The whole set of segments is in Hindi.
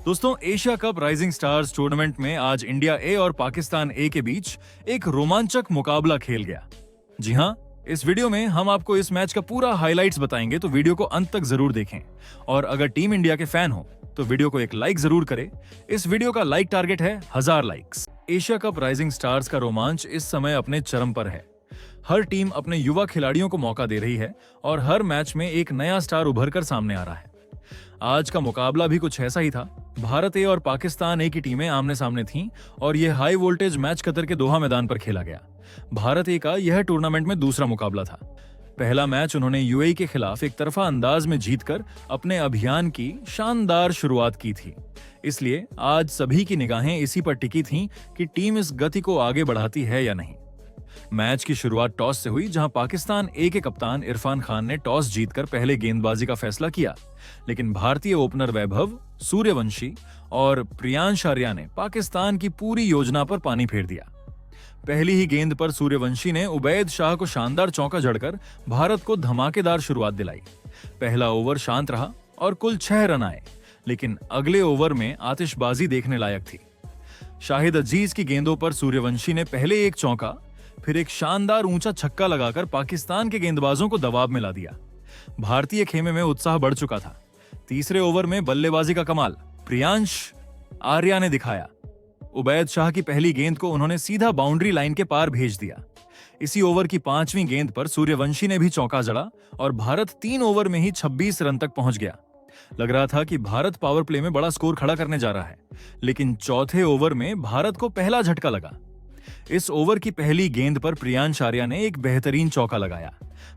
दोस्तों, Asia cup rising stars tournament में आज इंडिया ए और पाकिस्तान ए के बीच एक रोमांचक मुकाबला खेल गया। जी हाँ, इस वीडियो में हम आपको इस मैच का पूरा हाइलाइट्स बताएंगे, तो वीडियो को अंत तक जरूर देखें। और अगर टीम इंडिया के फैन हो तो वीडियो को एक लाइक जरूर करें। इस वीडियो का लाइक टारगेट है 1000 likes. Asia cup rising stars का रोमांच इस समय अपने चरम पर है। हर टीम अपने युवा खिलाड़ियों को मौका दे रही है और हर मैच में एक नया स्टार उभर कर सामने आ रहा है। आज का मुकाबला भी कुछ ऐसा ही था। भारत ए और पाकिस्तान ए की टीमें आमने सामने थीं और यह हाई वोल्टेज मैच कतर के दोहा मैदान पर खेला गया। भारत ए का यह टूर्नामेंट में दूसरा मुकाबला था। पहला मैच उन्होंने यूएई के खिलाफ एक तरफा अंदाज में जीतकर अपने अभियान की शानदार शुरुआत की थी। इसलिए आज सभी की निगाहें इसी पर टिकी थीं कि टीम इस गति को आगे बढ़ाती है या नहीं। मैच की शुरुआत टॉस से हुई, जहां पाकिस्तान ए के कप्तान इरफान खान ने टॉस जीतकर पहले गेंदबाजी का फैसला किया, लेकिन भारतीय ओपनर वैभव सूर्यवंशी और प्रियांश आर्या ने पाकिस्तान की पूरी योजना पर पानी फेर दिया। पहली ही गेंद पर सूर्यवंशी ने उबैद शाह को शानदार चौका जड़कर भारत को धमाकेदार शुरुआत दिलाई। पहला ओवर शांत रहा और कुल 6 रन आए, लेकिन अगले ओवर में आतिशबाजी देखने लायक थी। शाहिद अजीज की गेंदों पर सूर्यवंशी ने पहले एक चौका, फिर एक शानदार ऊंचा छक्का लगाकर पाकिस्तान के गेंदबाजों को दबाव में ला दिया। भारतीय खेमे में उत्साह बढ़ चुका था। तीसरे ओवर में बल्लेबाजी का कमाल प्रियांश आर्या ने दिखाया। उबैद शाह की पहली गेंद को उन्होंने सीधा बाउंड्री लाइन के पार भेज दिया। इसी ओवर की 5वीं गेंद पर सूर्यवंशी ने भी चौका जड़ा और भारत 3 ओवर में ही 26 रन तक पहुंच गया। लग रहा था कि भारत पावर प्ले में बड़ा स्कोर खड़ा करने जा रहा है, लेकिन चौथे ओवर में भारत को पहला झटका लगा। इस ओवर की पहली गेंद पर प्रियांश आर्या ने एक बेहतरीन चौका लगाया,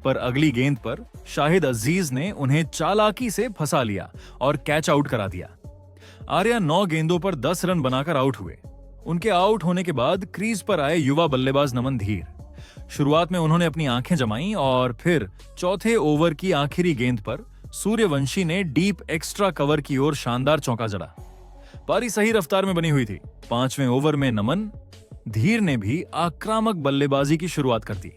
पर अगली गेंद पर शाहिद अजीज ने उन्हें चालाकी से फंसा लिया और कैच आउट करा दिया। आर्या 9 गेंदों पर 10 रन बनाकर आउट हुए। उनके आउट होने के बाद क्रीज पर आए युवा बल्लेबाज नमन धीर। शुरुआत में उन्होंने अपनी आंखें जमाई और फिर चौथे ओवर की आखिरी गेंद पर सूर्यवंशी ने डीप एक्स्ट्रा कवर की ओर शानदार चौका जड़ा। पारी सही रफ्तार में बनी हुई थी। 5वें ओवर में नमन धीर ने भी आक्रामक बल्लेबाजी की शुरुआत कर दी।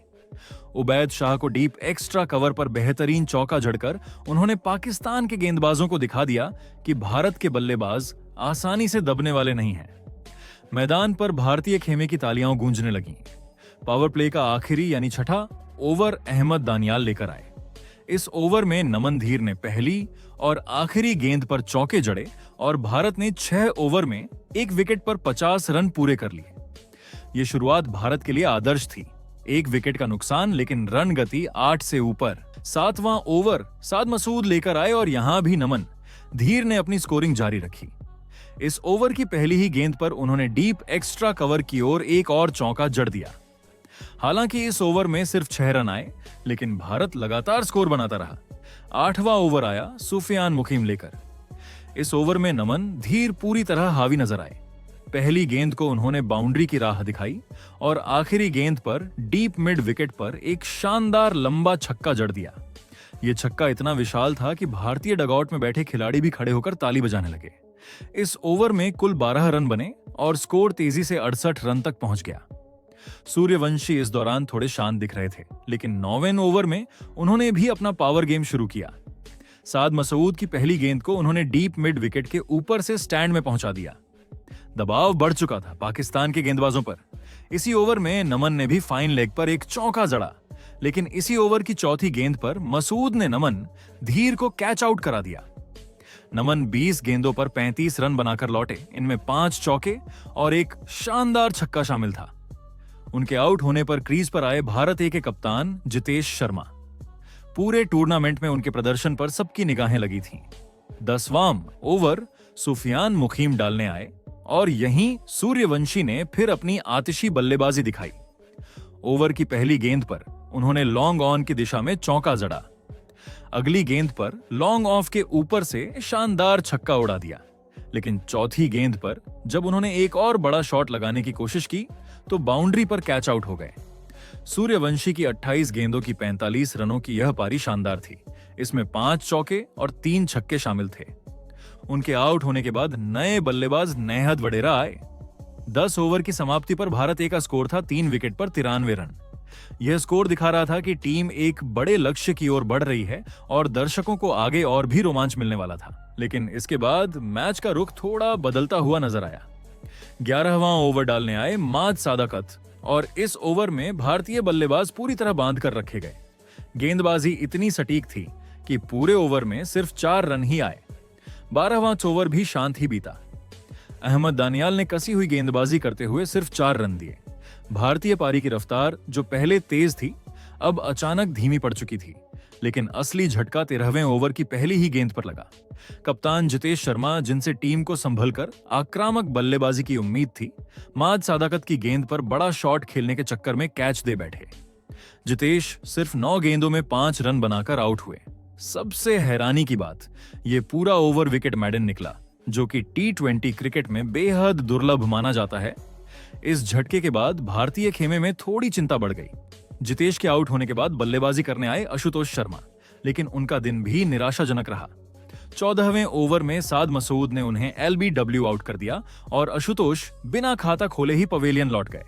उबैद शाह को डीप एक्स्ट्रा कवर पर बेहतरीन चौका जड़कर उन्होंने पाकिस्तान के गेंदबाजों को दिखा दिया कि भारत के बल्लेबाज आसानी से दबने वाले नहीं हैं। मैदान पर भारतीय खेमे की तालियां गूंजने लगीं। पावर प्ले का आखिरी यानी छठा ओवर अहमद दानियाल लेकर आए। इस ओवर में नमन धीर ने पहली और आखिरी गेंद पर चौके जड़े और भारत ने 6 ओवर में 1 विकेट पर 50 रन पूरे कर लिए। ये शुरुआत भारत के लिए आदर्श थी। 1 विकेट का नुकसान, लेकिन रन गति 8 से ऊपर। 7वां ओवर साद मसूद लेकर आए और यहां भी नमन धीर ने अपनी स्कोरिंग जारी रखी। इस ओवर की पहली ही गेंद पर उन्होंने डीप एक्स्ट्रा कवर की ओर एक और चौका जड़ दिया। हालांकि इस ओवर में सिर्फ 6 रन आए, लेकिन भारत लगातार स्कोर बनाता रहा। 8वां ओवर आया सुफियान मुकीम लेकर। इस ओवर में नमन धीर पूरी तरह हावी नजर आए। पहली गेंद को उन्होंने बाउंड्री की राह दिखाई और आखिरी गेंद पर डीप मिड विकेट पर एक शानदार लंबा छक्का जड़ दिया। यह छक्का इतना विशाल था कि भारतीय डगआउट में बैठे खिलाड़ी भी खड़े होकर ताली बजाने लगे। इस ओवर में कुल 12 रन बने और स्कोर तेजी से 68 रन तक पहुंच गया। सूर्यवंशी इस दौरान थोड़े शांत दिख रहे थे, लेकिन 9वें ओवर में उन्होंने भी अपना पावर गेम शुरू किया। साद मसूद की पहली गेंद को उन्होंने डीप मिड विकेट के ऊपर से स्टैंड में पहुंचा दिया। दबाव बढ़ चुका था पाकिस्तान के गेंदबाजों पर। इसी ओवर में नमन ने भी फाइन लेग पर एक चौका जड़ा, लेकिन इसी ओवर की चौथी गेंद पर मसूद ने नमन धीर को कैच आउट करा दिया। नमन 20 गेंदों पर 35 रन बनाकर लौटे। इनमें 5 चौके और एक शानदार छक्का शामिल था। उनके आउट होने पर क्रीज पर आए भारत ए के कप्तान जितेश शर्मा। पूरे टूर्नामेंट में उनके प्रदर्शन पर सबकी निगाहें लगी थीं। 10वां ओवर सुफियान मुकीम डालने आए और यहीं सूर्यवंशी ने फिर अपनी आतिशी बल्लेबाजी दिखाई। ओवर की पहली गेंद पर उन्होंने लॉन्ग ऑन की दिशा में चौका जड़ा। अगली गेंद पर लॉन्ग ऑफ के ऊपर से शानदार छक्का उड़ा दिया, लेकिन चौथी गेंद पर जब उन्होंने एक और बड़ा शॉट लगाने की कोशिश की तो बाउंड्री पर कैच आउट हो गए। सूर्यवंशी की 28 गेंदों की 45 रनों की यह पारी शानदार थी। इसमें 5 चौके और 3 छक्के शामिल थे। उनके आउट होने के बाद नए बल्लेबाज नेहद वडेरा आए। 10 ओवर की समाप्ति पर भारत ए का स्कोर था 3 विकेट पर 93 रन। यह स्कोर दिखा रहा था कि टीम एक बड़े लक्ष्य की ओर बढ़ रही है और दर्शकों को आगे और भी रोमांच मिलने वाला था। लेकिन इसके बाद मैच का रुख थोड़ा बदलता हुआ नजर आया। 11वां ओवर डालने आए माज सादाकत और इस ओवर में भारतीय बल्लेबाज पूरी तरह बांध कर रखे गए। गेंदबाजी इतनी सटीक थी कि पूरे ओवर में सिर्फ 4 रन ही आए। 12वां ओवर भी शांत ही बीता। अहमद दानियाल ने कसी हुई गेंदबाजी करते हुए सिर्फ 4 रन दिए। भारतीय पारी की रफ्तार जो पहले तेज थी अब अचानक धीमी पड़ चुकी थी, लेकिन असली झटका 13वें ओवर की पहली ही गेंद पर लगा। कप्तान जितेश शर्मा, जिनसे टीम को संभलकर आक्रामक बल्लेबाजी की उम्मीद थी, माज सादाकत की गेंद पर बड़ा शॉट खेलने के चक्कर में कैच दे बैठे। जितेश सिर्फ 9 गेंदों में 5 रन बनाकर आउट हुए। सबसे हैरानी की बात, ये पूरा ओवर विकेट मैडन निकला, जो कि T20 क्रिकेट में बेहद दुर्लभ माना जाता है। इस झटके के बाद भारतीय खेमे में थोड़ी चिंता बढ़ गई। जितेश के आउट होने के बाद बल्लेबाजी करने आए आशुतोष शर्मा, लेकिन उनका दिन भी निराशाजनक रहा। 14वें ओवर में साद मसूद ने उन्हें LBW आउट कर दिया और आशुतोष बिना खाता खोले ही पवेलियन लौट गए।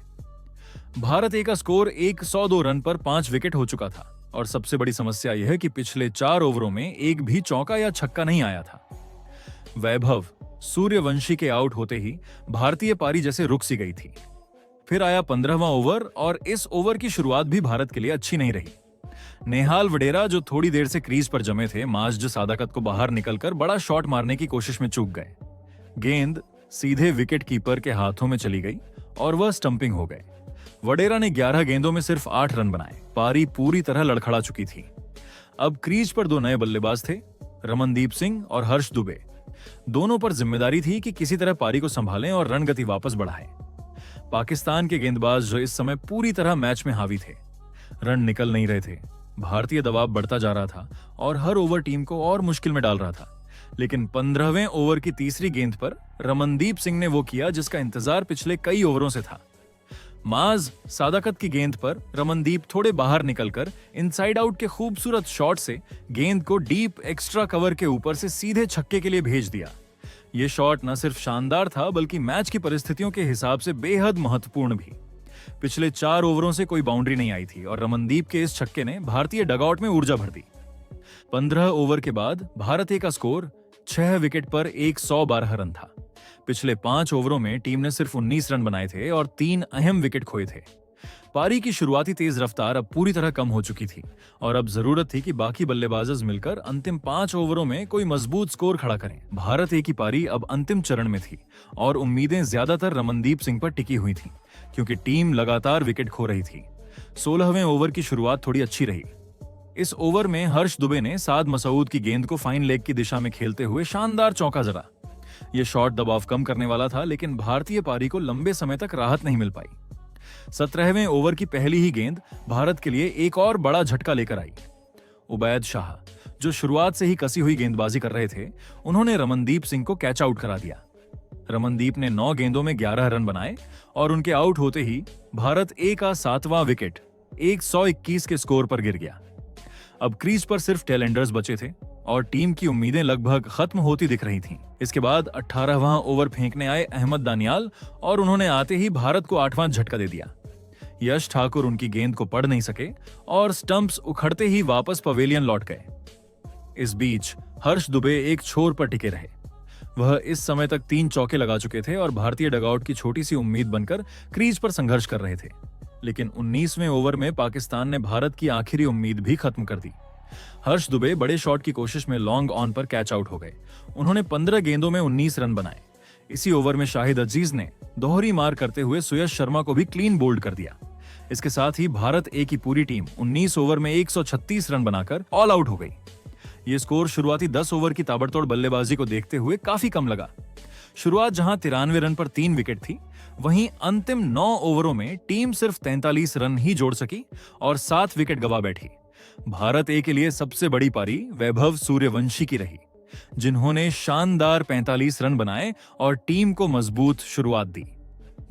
भारत ए का स्कोर 102 रन पर 5 विकेट हो चुका था और सबसे बड़ी समस्या यह है कि पिछले 4 ओवरों में एक भी चौका या छक्का नहीं आया था। वैभव सूर्यवंशी के आउट होते ही भारतीय पारी जैसे रुक सी गई थी। फिर आया 15वां ओवर और इस ओवर की शुरुआत भी भारत के लिए अच्छी नहीं रही। नेहाल वडेरा, जो थोड़ी देर से क्रीज पर जमे थे, माज सादाकत को बाहर निकलकर बड़ा शॉट मारने की कोशिश में चूक गए। गेंद सीधे विकेट कीपर के हाथों में चली गई और वह स्टंपिंग हो गए। वडेरा ने 11 गेंदों में सिर्फ 8 रन बनाए। पारी पूरी तरह लड़खड़ा चुकी थी। अब क्रीज पर 2 नए बल्लेबाज थे, रमनदीप सिंह और हर्ष दुबे। दोनों पर जिम्मेदारी थी कि किसी तरह पारी को संभालें और रन गति वापस बढ़ाएं। पाकिस्तान के गेंदबाज जो इस समय पूरी तरह मैच में हावी थे, रन निकल नहीं रहे थे। भारतीय दबाव बढ़ता जा रहा था और हर ओवर टीम को और मुश्किल में डाल रहा था। लेकिन 15वें ओवर की तीसरी गेंद पर रमनदीप सिंह ने वो किया जिसका इंतजार पिछले कई ओवरों से था। माज सादाकत की गेंद पर रमनदीप थोड़े बाहर निकलकर इनसाइड आउट के खूबसूरत शॉट से गेंद को डीप एक्स्ट्रा कवर के ऊपर से सीधे छक्के के लिए भेज दिया। यह शॉट न सिर्फ शानदार था बल्कि मैच की परिस्थितियों के हिसाब से बेहद महत्वपूर्ण भी। पिछले 4 ओवरों से कोई बाउंड्री नहीं आई थी और रमनदीप के इस छक्के ने भारतीय डगआउट में ऊर्जा भर दी। 15 ओवर के बाद भारत ए का स्कोर 6 विकेट पर 112 रन था। पिछले 5 ओवरों में टीम ने सिर्फ 19 रन बनाए थे और 3 अहम विकेट खोए थे। पारी की शुरुआती तेज रफ्तार अब पूरी तरह कम हो चुकी थी और अब जरूरत थी कि बाकी बल्लेबाज मिलकर अंतिम 5 ओवरों में कोई मजबूत स्कोर खड़ा करें। भारत ए की पारी अब अंतिम चरण में थी और उम्मीदें ज्यादातर रमनदीप सिंह पर टिकी हुई थी, क्योंकि टीम लगातार विकेट खो रही थी। 16वें ओवर की शुरुआत थोड़ी अच्छी रही। इस ओवर में हर्ष दुबे ने साद मसूद की गेंद को फाइन लेग की दिशा में खेलते हुए शानदार चौका जड़ा। यह शॉट दबाव कम करने वाला था, लेकिन भारतीय पारी को लंबे समय तक राहत नहीं मिल पाई। 17वें ओवर की पहली ही गेंद भारत के लिए एक और बड़ा झटका लेकर आई। उबैद शाह, जो शुरुआत से ही कसी हुई गेंदबाजी कर रहे थे, उन्होंने रमनदीप सिंह को कैच आउट करा दिया। रमनदीप ने 9 गेंदों में 11 रन बनाए और उनके आउट होते ही भारत ए का 7वां विकेट 121 के स्कोर पर गिर गया। अब क्रीज पर सिर्फ टेल एंडर्स बचे थे और टीम की उम्मीदें लगभग खत्म होती दिख रही थीं। इसके बाद 18वां ओवर फेंकने आए अहमद दानियाल और उन्होंने आते ही भारत को 8वां झटका दे दिया। यश ठाकुर उनकी गेंद को पढ़ नहीं सके और स्टंप्स उखड़ते ही वापस पवेलियन लौट गए। इस बीच हर्ष दुबे एक छोर पर टिके रहे। वह इस समय तक 3 चौके लगा चुके थे और भारतीय डगआउट की छोटी सी उम्मीद बनकर क्रीज पर संघर्ष कर रहे थे। लेकिन 19वें ओवर में पाकिस्तान ने भारत की आखिरी उम्मीद भी खत्म कर दी। हर्ष दुबे बड़े शॉट की कोशिश में लॉन्ग ऑन पर कैच आउट हो गए। उन्होंने 15 गेंदों में 19 रन बनाए। इसी ओवर में शाहिद अजीज ने दोहरी मार करते हुए सुयश शर्मा को भी क्लीन बोल्ड कर दिया। इसके साथ ही भारत ए की पूरी टीम 19 ओवर में 136 रन बनाकर ऑल आउट हो गई। यह स्कोर शुरुआती 10 ओवर की ताबड़तोड़ बल्लेबाजी को देखते हुए काफी कम लगा। शुरुआत जहां 93 रन पर 3 विकेट थी, वहीं अंतिम 9 ओवरों में टीम सिर्फ 43 रन ही जोड़ सकी और 7 विकेट गवा बैठी। भारत ए के लिए सबसे बड़ी पारी वैभव सूर्यवंशी की रही, जिन्होंने शानदार 45 रन बनाए और टीम को मजबूत शुरुआत दी।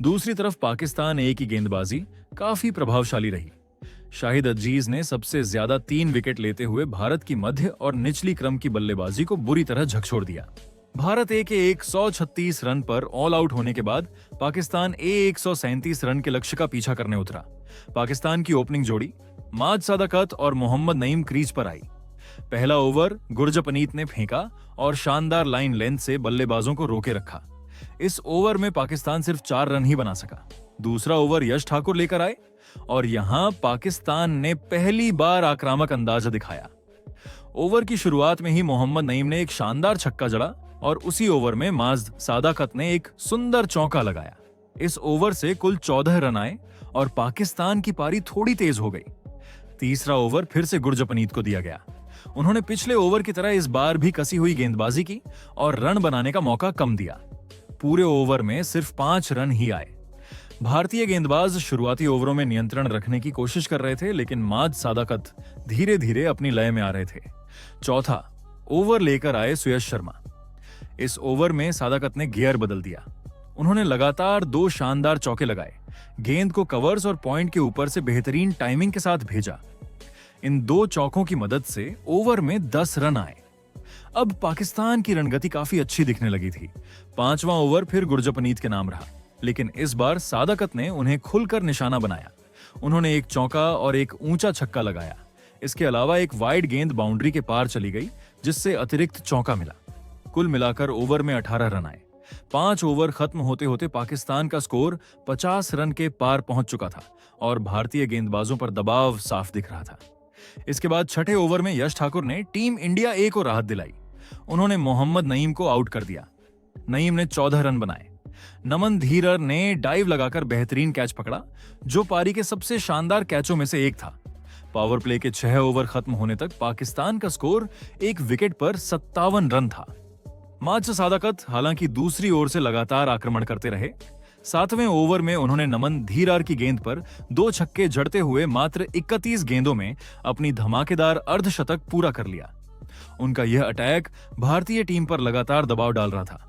दूसरी तरफ पाकिस्तान ए की गेंदबाजी काफी प्रभावशाली रही। शाहिद अजीज ने सबसे ज्यादा 3 विकेट लेते हुए भारत की मध्य और निचली क्रम की बल्लेबाजी को बुरी तरह झकझोर दिया। भारत ए के 136 रन पर ऑल आउट होने के बाद पाकिस्तान ए 137 रन के लक्ष्य का पीछा करने उतरा। पाकिस्तान की ओपनिंग जोड़ी माज सादाकत और मोहम्मद नईम क्रीज पर आई। पहला ओवर गुरजपनीत ने फेंका और शानदार लाइन लेंथ से बल्लेबाजों को रोके रखा। इस ओवर में पाकिस्तान सिर्फ 4 रन ही बना सका। दूसरा ओवर यश ठाकुर लेकर आए और यहां पाकिस्तान ने पहली बार आक्रामक अंदाज दिखाया। ओवर की शुरुआत में ही मोहम्मद नईम ने एक शानदार छक्का जड़ा और उसी ओवर में माज सादाकत ने एक सुंदर चौका लगाया। इस ओवर से कुल 14 रन आए और पाकिस्तान की पारी थोड़ी तेज हो गई। तीसरा ओवर फिर से गुरजपनीत को दिया गया। उन्होंने पिछले ओवर की तरह इस बार भी कसी हुई गेंदबाजी की और रन बनाने का मौका कम दिया। पूरे ओवर में सिर्फ 5 रन ही आए। भारतीय गेंदबाज शुरुआती ओवरों में नियंत्रण रखने की कोशिश कर रहे थे, लेकिन माज सादाकत धीरे धीरे अपनी लय में आ रहे थे। चौथा ओवर लेकर आए सुयश शर्मा। इस ओवर में सादाकत ने गियर बदल दिया। उन्होंने लगातार 2 शानदार चौके लगाए, गेंद को कवर्स और पॉइंट के ऊपर से बेहतरीन टाइमिंग के साथ भेजा। इन 2 चौकों की मदद से ओवर में 10 रन आए। अब पाकिस्तान की रणगति काफी अच्छी दिखने लगी थी। 5वां ओवर फिर गुरजपनीत के नाम रहा, लेकिन इस बार सादाकत ने उन्हें खुलकर निशाना बनाया। उन्होंने एक चौका और एक ऊंचा छक्का लगाया। इसके अलावा एक वाइड गेंद बाउंड्री के पार चली गई, जिससे अतिरिक्त चौका मिला। कुल मिलाकर ओवर में 18 रन आए। 5 ओवर खत्म होते होते पाकिस्तान का स्कोर 50 रन के पार पहुंच चुका था और भारतीय गेंदबाजों पर दबाव साफ दिख रहा था। इसके बाद छठे ओवर में यश ठाकुर ने टीम इंडिया ए को राहत दिलाई। उन्होंने मोहम्मद नईम को आउट कर दिया। नईम ने 14 रन बनाए। नमन धीरर ने डाइव लगाकर बेहतरीन कैच पकड़ा, जो पारी के सबसे शानदार कैचों में से एक था। पावर प्ले के 6 ओवर खत्म होने तक पाकिस्तान का स्कोर एक विकेट पर 57 रन था। माज सादाकत हालांकि दूसरी ओर से लगातार आक्रमण करते रहे। 7वें ओवर में उन्होंने नमन धीरार की गेंद पर 2 छक्के जड़ते हुए मात्र 31 गेंदों में अपनी धमाकेदार अर्धशतक पूरा कर लिया। उनका यह अटैक भारतीय टीम पर लगातार दबाव डाल रहा था।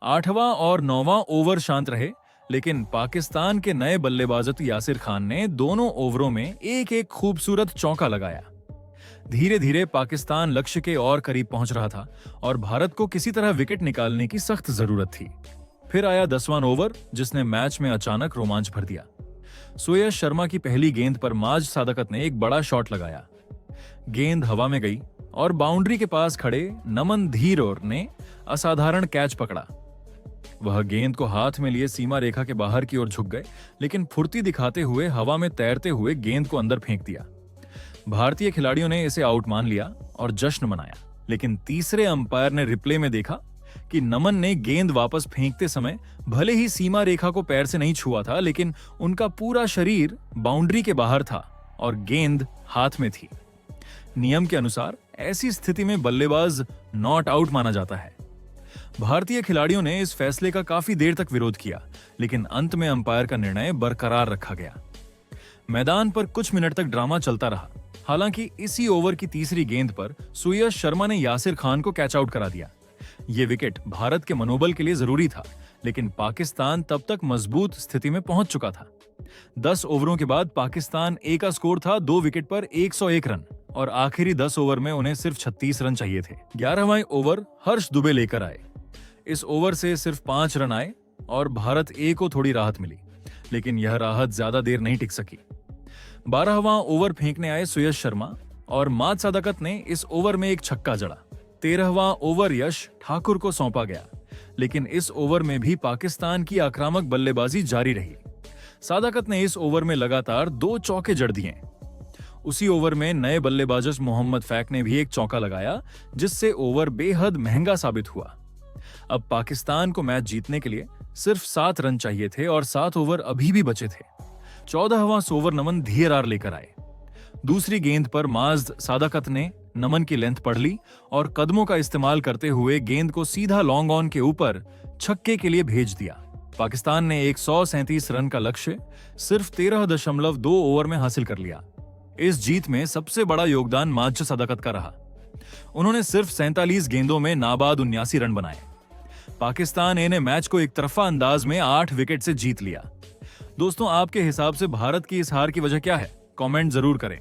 8वां और 9वां ओवर शांत रहे, लेकिन पाकिस्तान के नए बल्लेबाज यासिर खान ने दोनों ओवरों में एक एक खूबसूरत चौका लगाया। धीरे धीरे पाकिस्तान लक्ष्य के और करीब पहुंच रहा था और भारत को किसी तरह विकेट निकालने की सख्त जरूरत थी। फिर आया 10वां ओवर, जिसने मैच में अचानक रोमांच भर दिया। सुयश शर्मा की पहली गेंद पर माज सादाकत ने एक बड़ा शॉट लगाया। गेंद हवा में गई और बाउंड्री के पास खड़े नमन धीरर ने असाधारण कैच पकड़ा। वह गेंद को हाथ में लिए सीमा रेखा के बाहर की ओर झुक गए, लेकिन फुर्ती दिखाते हुए हवा में तैरते हुए गेंद को अंदर फेंक दिया। भारतीय खिलाड़ियों ने इसे आउट मान लिया और जश्न मनाया, लेकिन तीसरे अंपायर ने रिप्ले में देखा कि नमन ने गेंद वापस फेंकते समय भले ही सीमा रेखा को पैर से नहीं छुआ था, लेकिन उनका पूरा शरीर बाउंड्री के बाहर था और गेंद हाथ में थी। नियम के अनुसार ऐसी स्थिति में बल्लेबाज नॉट आउट माना जाता है। भारतीय खिलाड़ियों ने इस फैसले का काफी देर तक विरोध किया, लेकिन अंत में अंपायर का निर्णय बरकरार रखा गया। मैदान पर कुछ मिनट तक ड्रामा चलता रहा। हालांकि इसी ओवर की तीसरी गेंद पर सुयश शर्मा ने यासिर खान को कैच आउट करा दिया। यह विकेट भारत के मनोबल के लिए जरूरी था, लेकिन पाकिस्तान तब तक मजबूत स्थिति में पहुंच चुका था। 10 ओवरों के बाद पाकिस्तान ए का स्कोर था 2 विकेट पर 101 रन और आखिरी 10 ओवर में उन्हें सिर्फ 36 रन चाहिए थे। 11वां ओवर हर्ष दुबे लेकर आए। इस ओवर से सिर्फ 5 रन आए और भारत ए को थोड़ी राहत मिली, लेकिन यह राहत ज्यादा देर नहीं टिक सकी। 12वां ओवर फेंकने आए सुयश शर्मा और माज सादाकत ने इस ओवर में एक छक्का जड़ा। 13वां ओवर यश ठाकुर को सौंपा गया, लेकिन इस ओवर में भी पाकिस्तान की आक्रामक बल्लेबाजी जारी रही। सादाकत ने इस ओवर में लगातार 2 चौके जड़ दिए। उसी ओवर में नए बल्लेबाज मोहम्मद फैक ने भी एक चौका लगाया, जिससे ओवर बेहद महंगा साबित हुआ। अब पाकिस्तान को मैच जीतने के लिए सिर्फ 7 रन चाहिए थे और 7 ओवर अभी भी बचे थे। 14वां ओवर नमन धीरर लेकर आए। दूसरी गेंद पर माज सादाकत ने नमन की लेंथ पढ़ ली और कदमों का इस्तेमाल करते हुए गेंद को सीधा लॉन्ग ऑन के ऊपर छक्के के लिए भेज दिया। पाकिस्तान ने 137 रन का लक्ष्य सिर्फ 13.2 ओवर में हासिल कर लिया। इस जीत में सबसे बड़ा योगदान माज सादाकत का रहा। उन्होंने सिर्फ 47 गेंदों में नाबाद 79 रन बनाए। पाकिस्तान ए ने मैच को एक तरफा अंदाज में 8 विकेट से जीत लिया। दोस्तों, आपके हिसाब से भारत की इस हार की वजह क्या है? कमेंट जरूर करें।